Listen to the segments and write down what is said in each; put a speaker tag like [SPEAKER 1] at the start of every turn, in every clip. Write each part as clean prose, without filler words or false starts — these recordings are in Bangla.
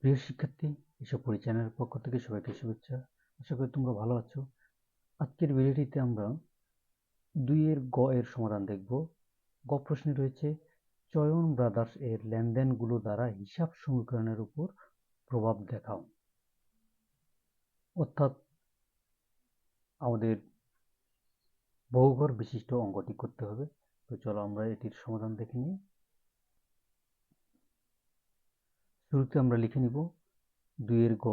[SPEAKER 1] প্রিয় শিক্ষার্থী, এসব পরিচালনার পক্ষ থেকে সবাইকে শুভেচ্ছা। আশা করি তোমরা ভালো আছো। আজকের ভিডিওটিতে আমরা 2 এর গ এর সমাধান দেখব। গ প্রশ্নে রয়েছে চয়ন ব্রাদার্স এর লেনদেনগুলো দ্বারা হিসাব সমীকরণের উপর প্রভাব দেখাও। অর্থাৎ আমাদের বহুঘর বিশিষ্ট অঙ্কটি করতে হবে। তো চলো আমরা এটির সমাধান দেখে নিই। শুরুতে আমরা লিখে নিব 2 এর গ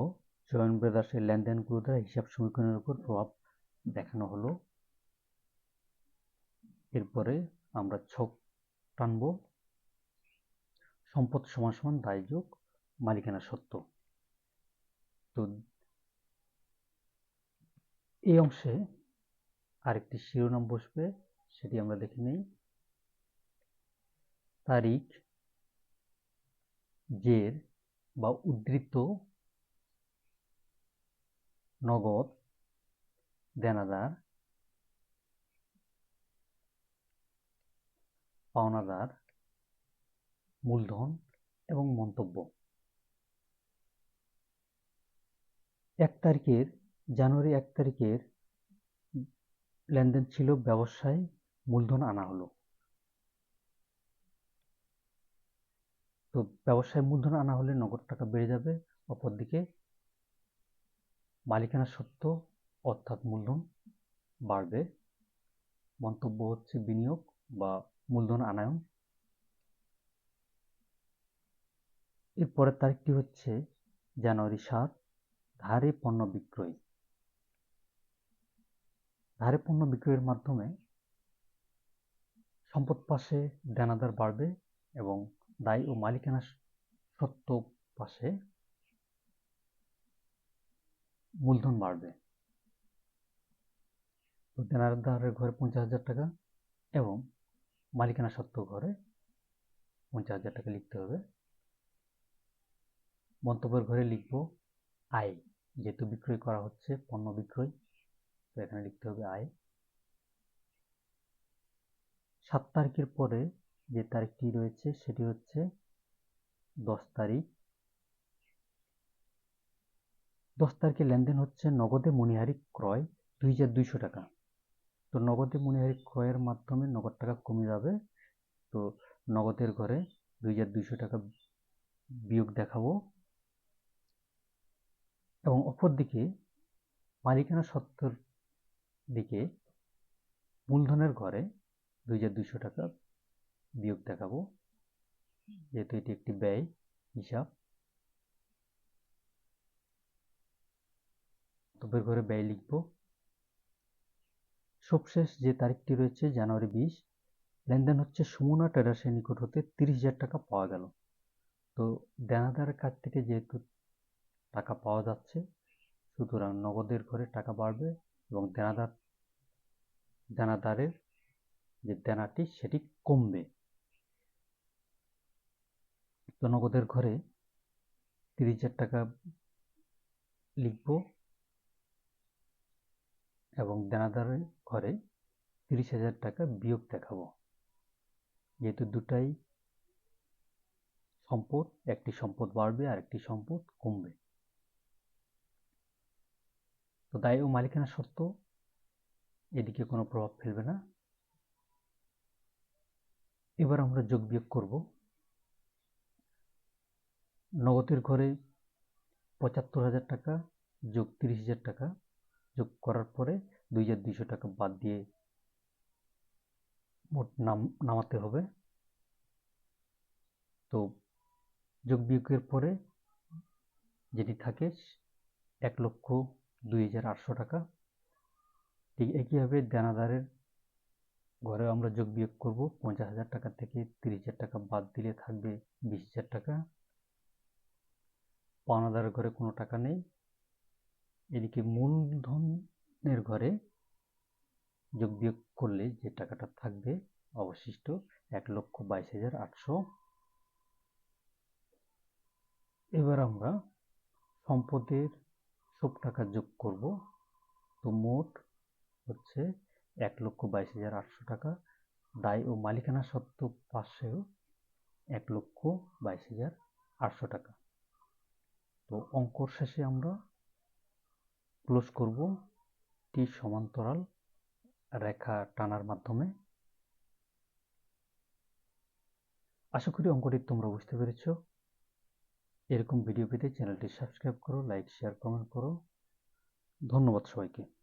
[SPEAKER 1] চয়ন ব্রাদার্স এর লেনদেনগুলো দ্বারা হিসাব সমীকরণের উপর প্রভাব দেখানো হলো। এরপরে আমরা ছক টানব। সম্পদ সমান সমান দায় যোগ মালিকানা সত্ত্ব। তো এই অংশে আরেকটি শিরোনাম বসবে, সেটি আমরা দেখে নেই। তারিখ, জের বা উদ্ধৃত, নগদ, দেনাদার, পাওনাদার, মূলধন এবং মন্তব্য। 1 তারিখের জানুয়ারি 1 তারিখের লেনদেন ছিল ব্যবসায়, মূলধন আনা হলো। তো ব্যবসায় মূলধন আনা হলে নগদ টাকা বেড়ে যাবে, অপরদিকে মালিকানা সত্ত্ব অর্থাৎ মূলধন বাড়বে। মন্তব্য হচ্ছে বিনিয়োগ বা মূলধন আনায়ন। এর পরের তারিখটি হচ্ছে জানুয়ারি 7, ধারে পণ্য বিক্রয়। ধারে পণ্য বিক্রয়ের মাধ্যমে সম্পদ পাশে দেনাদার বাড়বে এবং দায় ও মালিকানা সত্ত্ব পাশে মূলধন বাড়বে। তো দেনাদারের ঘরে 50,000 টাকা এবং মালিকানা সত্ত্ব ঘরে 50,000 টাকা লিখতে হবে। মন্তব্যের ঘরে লিখব আয়, যেহেতু বিক্রয় করা হচ্ছে পণ্য বিক্রয়, তো এখানে লিখতে হবে আয়। 7 তারিখের পরে যে তারিখটি রয়েছে সেটি হচ্ছে 10 তারিখ। 10 তারিখে লেনদেন হচ্ছে নগদে মণিহারি ক্রয় 2,200 টাকা। তো নগদে মণিহারি ক্রয়ের মাধ্যমে নগদ টাকা কমে যাবে। তো নগদের ঘরে 2,200 টাকা বিয়োগ দেখাবো এবং অপরদিকে মালিকানা সত্ত্বের দিকে মূলধনের ঘরে 2,200 টাকা বিয়োগ দেখাবো, যেহেতু এটি একটি ব্যয় হিসাব। মন্তব্যের ঘরে ব্যয় লিখব। সবশেষ যে তারিখটি রয়েছে জানুয়ারি 20, লেনদেন হচ্ছে সুমনা ট্রেডার্সের নিকট হতে 30,000 টাকা পাওয়া গেল। তো দেনাদারের কাছ থেকে যেহেতু টাকা পাওয়া যাচ্ছে, সুতরাং নগদের ঘরে টাকা বাড়বে এবং দেনাদারের যে দেনাটি সেটি কমবে। তো নগদের ঘরে 30,000 টাকা লিখব এবং দেনাদারের ঘরে 30,000 টাকা বিয়োগ দেখাবো, যেহেতু দুটাই সম্পদ, একটি সম্পদ বাড়বে আর একটি সম্পদ কমবে। তো দায় ও মালিকানা সত্ত্ব এদিকে কোনো প্রভাব ফেলবে না। এবার আমরা যোগ বিয়োগ করব। নগদের ঘরে 75,000 টাকা যোগ 30,000 টাকা যোগ করার পরে 2,200 টাকা বাদ দিয়ে মোট নামাতে হবে। তো যোগ বিয়োগের পরে যেটি থাকে 1,02,800 টাকা। ঠিক একইভাবে দেনাদারের ঘরে আমরা যোগ বিয়োগ করব। 50,000 টাকা থেকে 30,000 টাকা বাদ দিলে থাকবে 20,000 টাকা। পাওনাদারের ঘরে কোনো টাকা নেই। এদিকে মূলধনের ঘরে যোগ বিয়োগ করলে যে টাকাটা থাকবে অবশিষ্ট 1,22,800। এবার আমরা সম্পদের সব টাকা যোগ করব। তো মোট হচ্ছে 1,22,800 টাকা। দায় ও মালিকানা সত্ত্ব পাশেও 1,22,800 টাকা। তো অঙ্কর শেষে আমরা ক্লোজ করব টি সমান্তরাল রেখা টানার মাধ্যমে। আশা করি অঙ্কটি তোমরা বুঝতে পেরেছ। এরকম ভিডিও পেতে চ্যানেলটি সাবস্ক্রাইব করো, লাইক, শেয়ার, কমেন্ট করো। ধন্যবাদ সবাইকে।